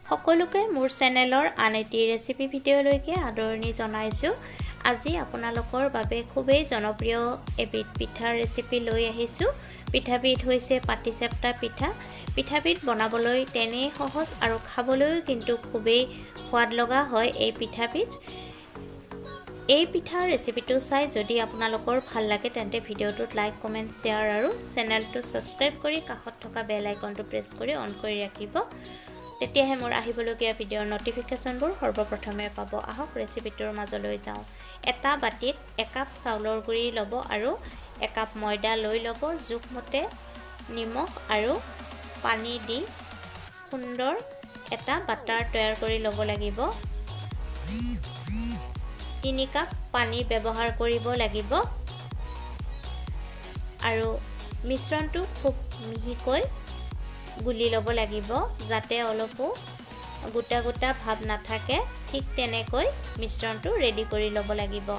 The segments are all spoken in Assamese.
সকলোকে মোৰ চেনেলৰ আন এটি ৰেচিপি ভিডিঅ'লৈকে আদৰণি জনাইছোঁ। আজি আপোনালোকৰ বাবে খুবেই জনপ্ৰিয় এবিধ পিঠাৰ ৰেচিপি লৈ আহিছোঁ। পিঠাবিধ হৈছে পাটিচেপ্তা পিঠা। পিঠাবিধ বনাবলৈ তেনেই সহজ আৰু খাবলৈও কিন্তু খুবেই সোৱাদ লগা হয় এই পিঠাবিধ। এই পিঠাৰ ৰেচিপিটো চাই যদি আপোনালোকৰ ভাল লাগে তেন্তে ভিডিঅ'টোত লাইক, কমেণ্ট, শ্বেয়াৰ আৰু চেনেলটো ছাবস্ক্ৰাইব কৰি কাষত থকা বেল আইকনটো প্ৰেছ কৰি অন কৰি ৰাখিব। তেতিয়াহে মোৰ আহিবলগীয়া ভিডিঅ'ৰ নটিফিকেশ্যনবোৰ সৰ্বপ্ৰথমে পাব। আহক ৰেচিপিটোৰ মাজলৈ যাওঁ। এটা বাটিত একাপ চাউলৰ গুড়ি ল'ব আৰু একাপ ময়দা লৈ ল'ব। জোখমতে নিমখ আৰু পানী দি সুন্দৰ এটা বাটাৰ তৈয়াৰ কৰি ল'ব লাগিব। 3 কাপ পানী ব্যৱহাৰ কৰিব লাগিব আৰু মিশ্ৰণটো খুব মিহিকৈ গুলি ল'ব লাগিব যাতে অলপো গোটা গোটা ভাব নাথাকে। ঠিক তেনেকৈ মিশ্ৰণটো ৰেডি কৰি ল'ব লাগিব।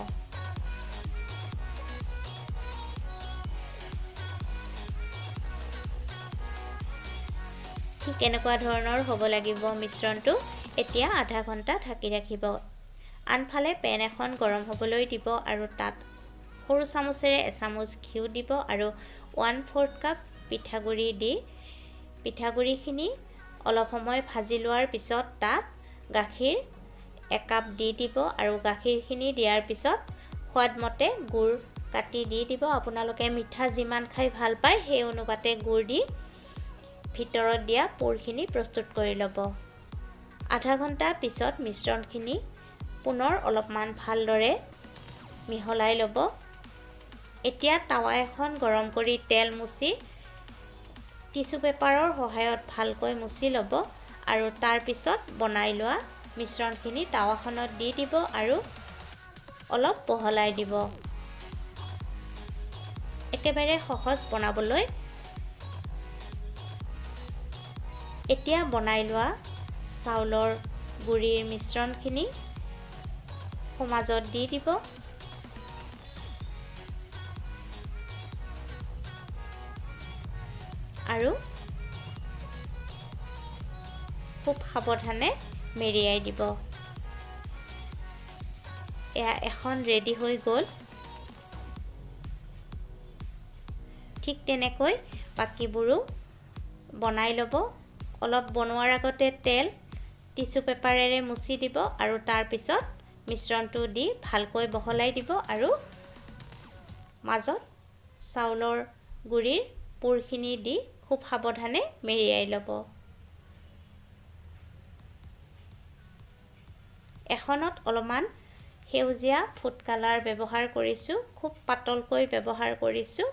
ঠিক এনেকুৱা ধৰণৰ হ'ব লাগিব মিশ্ৰণটো। এতিয়া আধা ঘণ্টা ঢাকি ৰাখিব। আনফালে পেন এখন গৰম হ'বলৈ দিব আৰু তাত সৰু চামুচেৰে এচামুচ ঘিউ দিব আৰু 1/4 কাপ পিঠাগুড়ি দি পিঠাগুড়িখিনি অলপ সময় ভাজি লোৱাৰ পিছত তাত গাখীৰ একাপ দি দিব আৰু গাখীৰখিনি দিয়াৰ পিছত সোৱাদমতে গুড় কাটি দি দিব। আপোনালোকে মিঠা যিমান খাই ভাল পায় সেই অনুপাতে গুড় দি ভিতৰত দিয়া পুৰখিনি প্ৰস্তুত কৰি ল'ব। আধা ঘণ্টা পিছত মিশ্ৰণখিনি পুনৰ অলপমান ভালদৰে মিহলাই ল'ব। এতিয়া টাৱা এখন গৰম কৰি তেল মুচি টিছু পেপাৰৰ সহায়ত ভালকৈ মুচি ল'ব আৰু তাৰ পিছত বনাই লোৱা মিশ্ৰণখিনি টাৱাখনত দি দিব আৰু অলপ বহলাই দিব। একেবাৰে সহজ বনাবলৈ। এতিয়া বনাই লোৱা চাউলৰ গুড়িৰ মিশ্ৰণখিনি সমাজত দি দিব আৰু খুব সাৱধানে মেৰিয়াই দিব। এয়া এখন ৰেডি হৈ গ'ল। ঠিক তেনেকৈ বাকীবোৰো বনাই ল'ব। অলপ বনোৱাৰ আগতে তেল টিছু পেপাৰেৰে মুচি দিব আৰু তাৰ পিছত মিশ্ৰণটো দি ভালকৈ বহলাই দিব আৰু মাজত চাউলৰ গুড়িৰ পুৰখিনি দি খুব সাৱধানে মেৰিয়াই ল'ব। এখনত অলপমান সেউজীয়া ফুড কালাৰ ব্যৱহাৰ কৰিছোঁ, খুব পাতলকৈ ব্যৱহাৰ কৰিছোঁ।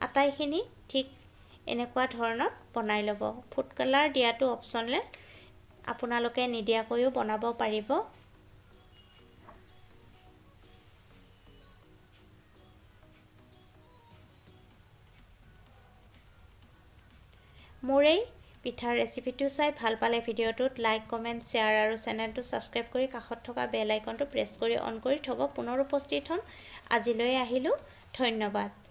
আটাইখিনি ঠিক এনেকুৱা ধৰণত বনাই ল'ব। ফুড কালাৰ দিয়াটো অপচনেল, আপোনালোকে নিদিয়াকৈও বনাব পাৰিব। মোৰ এই পিঠাৰ ৰেচিপিটো চাই ভাল পালে ভিডিঅ'টোত লাইক, কমেণ্ট, শ্বেয়াৰ আৰু চেনেলটো ছাবস্ক্ৰাইব কৰি কাষত থকা বেল আইকনটো প্ৰেছ কৰি অন কৰি থ'ব। পুনৰ উপস্থিত হ'ম। আজিলৈ আহিলোঁ। ধন্যবাদ।